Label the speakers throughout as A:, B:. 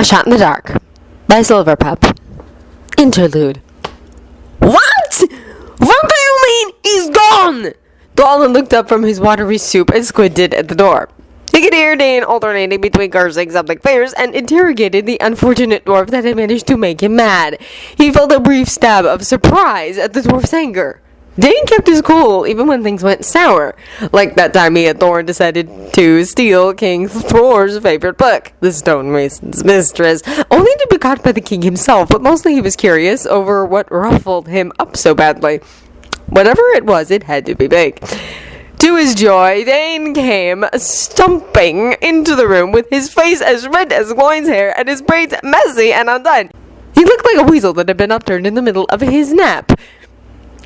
A: A Shot in the Dark by Silverpup. Interlude. What? What do you mean he's gone? Thorin looked up from his watery soup and squinted at the door. He could hear Dane alternating between cursing something fierce and interrogated the unfortunate dwarf that had managed to make him mad. He felt a brief stab of surprise at the dwarf's anger. Dane kept his cool even when things went sour, like that time he and Thorin decided to steal King Thor's favorite book, The Stonemason's Mistress, only to be caught by the king himself, but mostly he was curious over what ruffled him up so badly. Whatever it was, it had to be big. To his joy, Dane came stumping into the room with his face as red as Gloin's hair and his braids messy and undone. He looked like a weasel that had been upturned in the middle of his nap.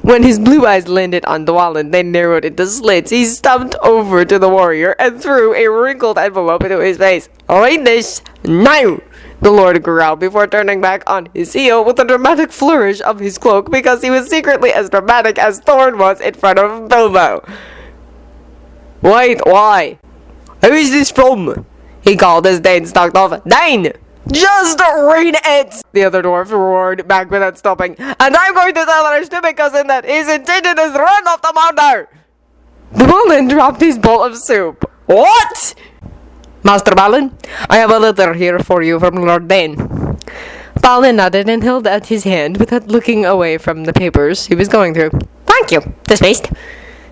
A: When his blue eyes landed on Dwalin, they narrowed into slits. He stumped over to the warrior and threw a wrinkled envelope into his face. "Read this now!" the Lord growled before turning back on his heel with a dramatic flourish of his cloak because he was secretly as dramatic as Thorin was in front of Bilbo. "Wait, why? Who is this from?" he called as Dane stalked off. "Dane! Just read it!" the other dwarf roared back without stopping. "And I'm going to tell our stupid cousin that his intention is to run off the mountain!" Balin dropped his bowl of soup. "What?" "Master Balin, I have a letter here for you from Lord Dane." Balin nodded and held out his hand without looking away from the papers he was going through. "Thank you. Dismissed."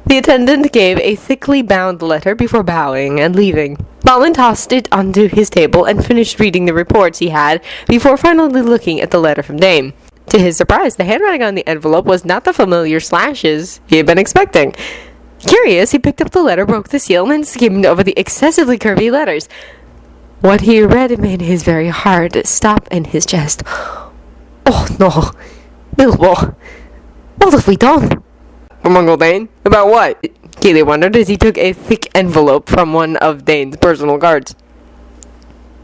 A: The attendant gave a thickly bound letter before bowing and leaving. Balin tossed it onto his table and finished reading the reports he had before finally looking at the letter from Dane. To his surprise, the handwriting on the envelope was not the familiar slashes he had been expecting. Curious, he picked up the letter, broke the seal, and then skimmed over the excessively curvy letters. What he read made his very heart stop in his chest. "Oh no, Bilbo, what have we done?" From Uncle Dane? About what? Keely wondered as he took a thick envelope from one of Dane's personal guards.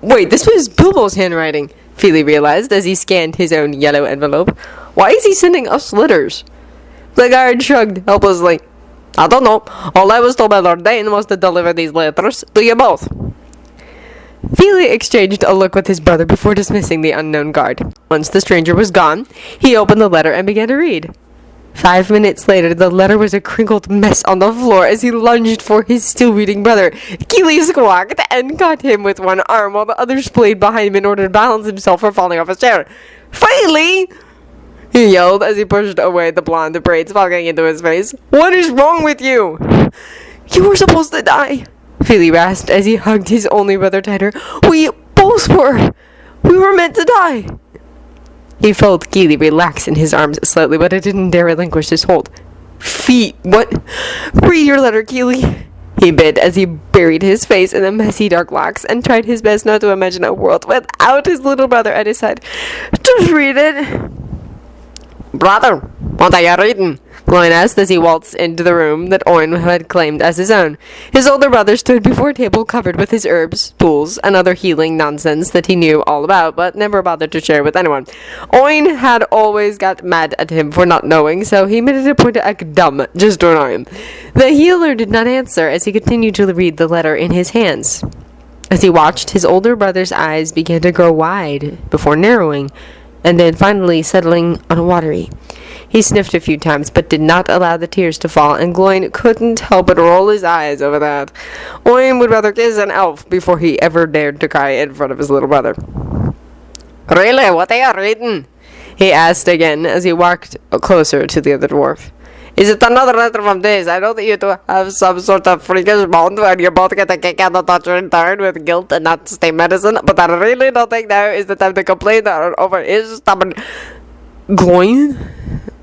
A: Wait, this was Bilbo's handwriting, Feely realized as he scanned his own yellow envelope. Why is he sending us letters? The guard shrugged helplessly. "I don't know. All I was told by Lord Dane was to deliver these letters to you both." Feely exchanged a look with his brother before dismissing the unknown guard. Once the stranger was gone, he opened the letter and began to read. 5 minutes later, the letter was a crinkled mess on the floor as he lunged for his still-reading brother. Keely squawked and caught him with one arm while the other splayed behind him in order to balance himself from falling off his chair. "Feely!" he yelled as he pushed away the blonde braids fogging into his face. "What is wrong with you?" "You were supposed to die," Feely rasped as he hugged his only brother tighter. "We both were. We were meant to die." He felt Keely relax in his arms slightly, but he didn't dare relinquish his hold. What? "Read your letter, Keely," he bid as he buried his face in the messy dark locks and tried his best not to imagine a world without his little brother at his side. "Just read it." "Brother, what are you reading?" Gloin asked as he waltzed into the room that Oin had claimed as his own. His older brother stood before a table covered with his herbs, tools, and other healing nonsense that he knew all about, but never bothered to share with anyone. Oin had always got mad at him for not knowing, so he made it a point to act dumb, just to annoy him. The healer did not answer as he continued to read the letter in his hands. As he watched, his older brother's eyes began to grow wide before narrowing, and then finally settling on watery. He sniffed a few times, but did not allow the tears to fall, and Gloin couldn't help but roll his eyes over that. Oin would rather kiss an elf before he ever dared to cry in front of his little brother. "Really, what are you reading?" he asked again as he walked closer to the other dwarf. "Is it another letter from this? I know that you two have some sort of freakish bond where you both get a kick out of touch in turn with guilt and not stay medicine, but I really don't think now is the time to complain over his stubborn..." "Gloin?"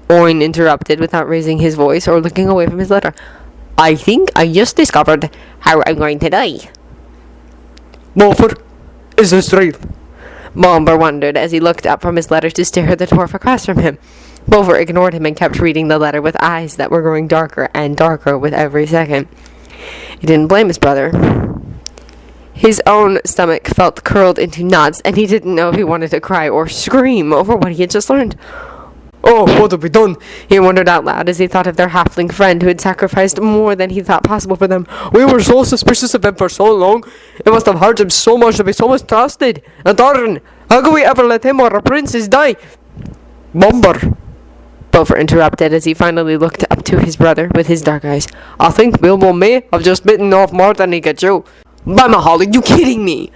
A: Oin interrupted without raising his voice or looking away from his letter. "I think I just discovered how I'm going to die." "Bolfer, is this real?" Bomber wondered as he looked up from his letter to stare at the dwarf across from him. Bolver ignored him and kept reading the letter with eyes that were growing darker and darker with every second. He didn't blame his brother. His own stomach felt curled into knots, and he didn't know if he wanted to cry or scream over what he had just learned. Oh, what have we done? He wondered out loud as he thought of their halfling friend who had sacrificed more than he thought possible for them. We were so suspicious of him for so long. It must have hurt him so much to be so mistrusted. And Thorin, how could we ever let him or our princess die? Bumber, Beaufort interrupted as he finally looked up to his brother with his dark eyes. I think Bilbo may have just bitten off more than he could chew. By Mahal, are you kidding me?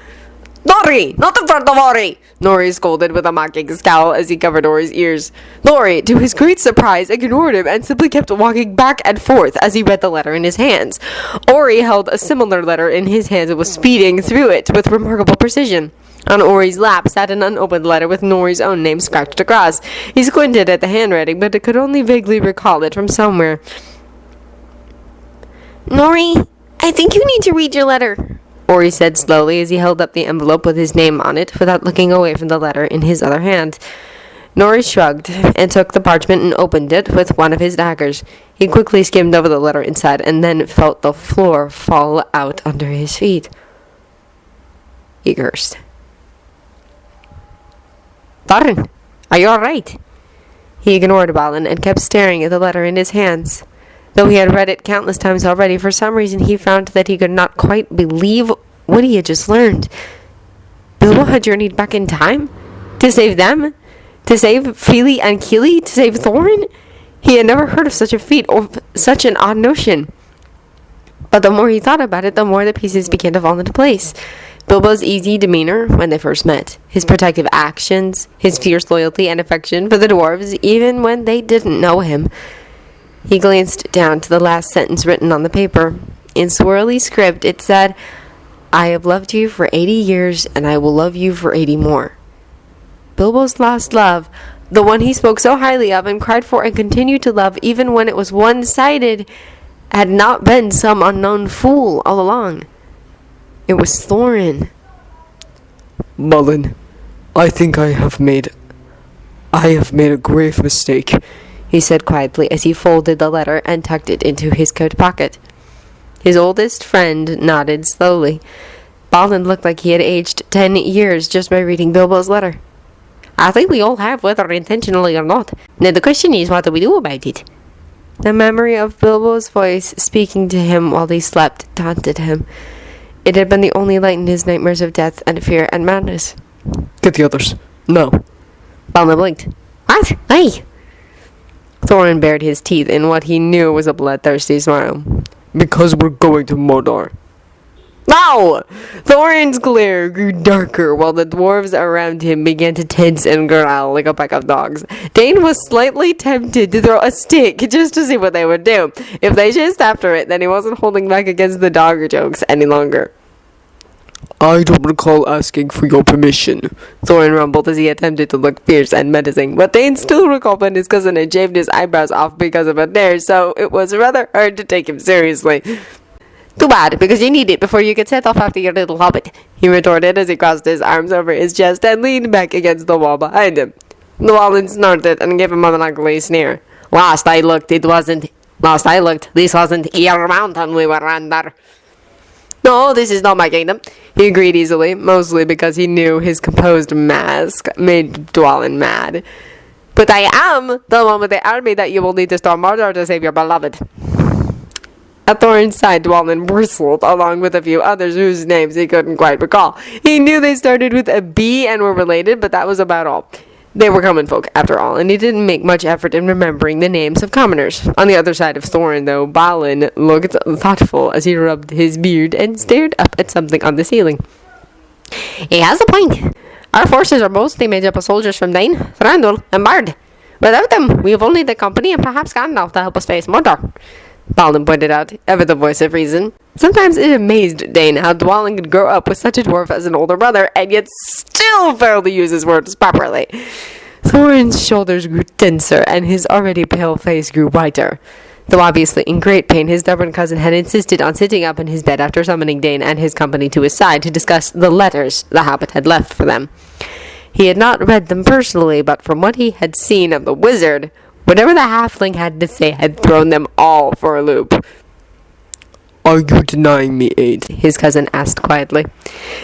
A: Nori! Not in front of Ori! Nori scolded with a mocking scowl as he covered Ori's ears. Nori, to his great surprise, ignored him and simply kept walking back and forth as he read the letter in his hands. Ori held a similar letter in his hands and was speeding through it with remarkable precision. On Ori's lap sat an unopened letter with Nori's own name scratched across. He squinted at the handwriting, but could only vaguely recall it from somewhere. Nori, I think you need to read your letter, Ori said slowly as he held up the envelope with his name on it without looking away from the letter in his other hand. Nori shrugged and took the parchment and opened it with one of his daggers. He quickly skimmed over the letter inside and then felt the floor fall out under his feet. He cursed. Thorin, are you all right? He ignored Balin and kept staring at the letter in his hands. Though he had read it countless times already, for some reason he found that he could not quite believe what he had just learned. Bilbo had journeyed back in time? To save them? To save Fili and Kili? To save Thorin? He had never heard of such a feat, or such an odd notion. But the more he thought about it, the more the pieces began to fall into place. Bilbo's easy demeanor when they first met, his protective actions, his fierce loyalty and affection for the dwarves, even when they didn't know him. He glanced down to the last sentence written on the paper. In swirly script, it said, I have loved you for 80 years, and I will love you for 80 more. Bilbo's lost love, the one he spoke so highly of and cried for and continued to love even when it was one-sided, had not been some unknown fool all along. It was Thorin.
B: Balin, I think I have made a grave mistake,
A: he said quietly as he folded the letter and tucked it into his coat pocket. His oldest friend nodded slowly. Balin looked like he had aged 10 years just by reading Bilbo's letter. I think we all have, whether intentionally or not. Now the question is, what do we do about it? The memory of Bilbo's voice speaking to him while he slept taunted him. It had been the only light in his nightmares of death and fear and madness.
B: Get the others. No.
A: Balin blinked. What? Hey! Thorin bared his teeth in what he knew was a bloodthirsty smile.
B: Because we're going to Mordor.
A: No! Thorin's glare grew darker while the dwarves around him began to tense and growl like a pack of dogs. Dane was slightly tempted to throw a stick just to see what they would do. If they chased after it, then he wasn't holding back against the dog jokes any longer.
B: I don't recall asking for your permission,
A: Thorin rumbled as he attempted to look fierce and menacing, but Dane still recalled when his cousin had shaved his eyebrows off because of a dare, so it was rather hard to take him seriously. Too bad, because you need it before you get set off after your little hobbit, he retorted as he crossed his arms over his chest and leaned back against the wall behind him. Llewellyn snorted and gave him an ugly sneer. Last I looked, this wasn't your mountain we were under. No, this is not my kingdom, he agreed easily, mostly because he knew his composed mask made Dwalin mad. But I am the one with the army that you will need to storm Mordor to save your beloved. At Thorin's side, Dwalin bristled, along with a few others whose names he couldn't quite recall. He knew they started with a B and were related, but that was about all. They were common folk, after all, and he didn't make much effort in remembering the names of commoners. On the other side of Thorin, though, Balin looked thoughtful as he rubbed his beard and stared up at something on the ceiling. He has a point. Our forces are mostly made up of soldiers from Dane, Thranduil, and Bard. Without them, we have only the company and perhaps Gandalf to help us face Mordor. Balin pointed out, ever the voice of reason. Sometimes it amazed Dane how Dwalin could grow up with such a dwarf as an older brother, and yet still fail to use his words properly. Thorin's shoulders grew tenser, and his already pale face grew whiter. Though obviously in great pain, his stubborn cousin had insisted on sitting up in his bed after summoning Dane and his company to his side to discuss the letters the Hobbit had left for them. He had not read them personally, but from what he had seen of the wizard, whatever the halfling had to say had thrown them all for a loop.
B: Are you denying me aid?
A: His cousin asked quietly.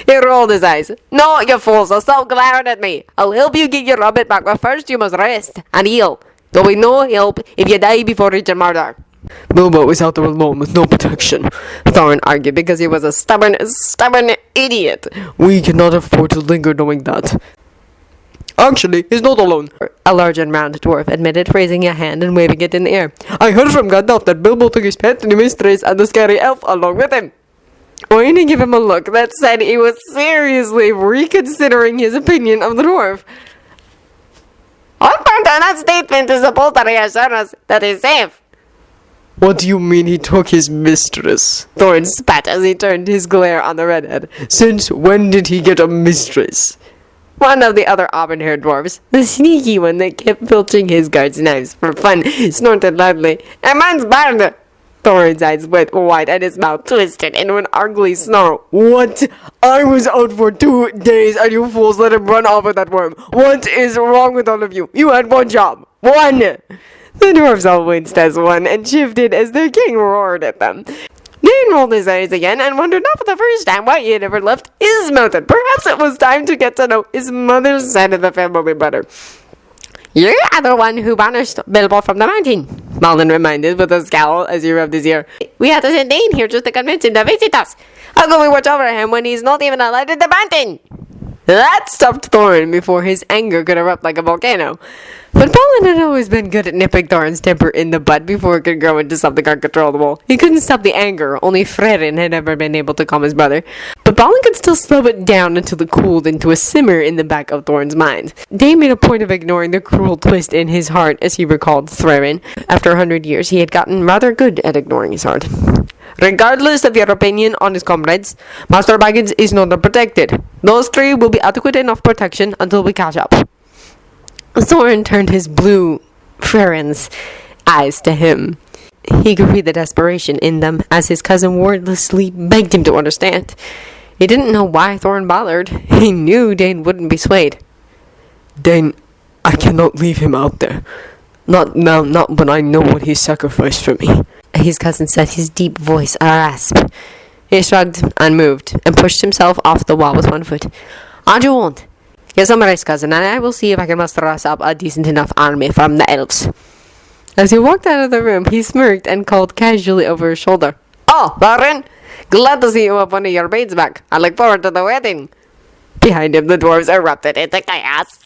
A: He rolled his eyes. No, you fool, so stop glaring at me. I'll help you get your rabbit back, but first you must rest and heal. There'll be no help if you die before reaching murder.
B: Bilbo is out there alone with no protection.
A: Thorin argued because he was a stubborn idiot.
B: We cannot afford to linger knowing that. Actually, he's not alone.
A: A large and round dwarf admitted, raising a hand and waving it in the air.
B: I heard from Gandalf that Bilbo took his pet new mistress and the scary elf along with him.
A: Oin gave him a look that said he was seriously reconsidering his opinion of the dwarf. What part of that statement is supposed to reassure us that he's safe?
B: What do you mean he took his mistress?
A: Thorin spat as he turned his glare on the redhead.
B: Since when did he get a mistress?
A: One of the other auburn-haired dwarves, the sneaky one that kept filching his guards' knives for fun, snorted loudly. "A man's bad!" Thorin's eyes went wide and his mouth twisted into an ugly snarl.
B: What? I was out for 2 days and you fools let him run off with that worm. What is wrong with all of you? You had one job. One!
A: The dwarves all winced as one and shifted as their king roared at them. Dane rolled his eyes again and wondered not for the first time why he had ever left his mountain. Perhaps it was time to get to know his mother's side of the family better. "You are the one who banished Bilbo from the mountain," Malin reminded with a scowl as he rubbed his ear. "We had to send Dane here just to convince him to visit us. How can we watch over him when he's not even allowed in the mountain?" That stopped Thorin before his anger could erupt like a volcano. But Balin had always been good at nipping Thorin's temper in the bud before it could grow into something uncontrollable. He couldn't stop the anger, only Frerin had ever been able to calm his brother. But Balin could still slow it down until it cooled into a simmer in the back of Thorin's mind. Dane made a point of ignoring the cruel twist in his heart as he recalled Frerin. After 100 years, he had gotten rather good at ignoring his heart. "Regardless of your opinion on his comrades, Master Baggins is not unprotected. Those three will be adequate enough protection until we catch up." Thorin turned his blue Frerin's eyes to him. He could read the desperation in them as his cousin wordlessly begged him to understand. He didn't know why Thorin bothered. He knew Dane wouldn't be swayed.
B: Dane, I cannot leave him out there. Not now, not when I know what he sacrificed for me.
A: His cousin said, his deep voice a rasp. He shrugged, unmoved, and pushed himself off the wall with one foot. "On you won't. Get some rest, cousin, and I will see if I can muster us up a decent enough army from the elves." As he walked out of the room, he smirked and called casually over his shoulder. "Oh, Thorin! Glad to see you up one of your maids back. I look forward to the wedding." Behind him, the dwarves erupted into chaos.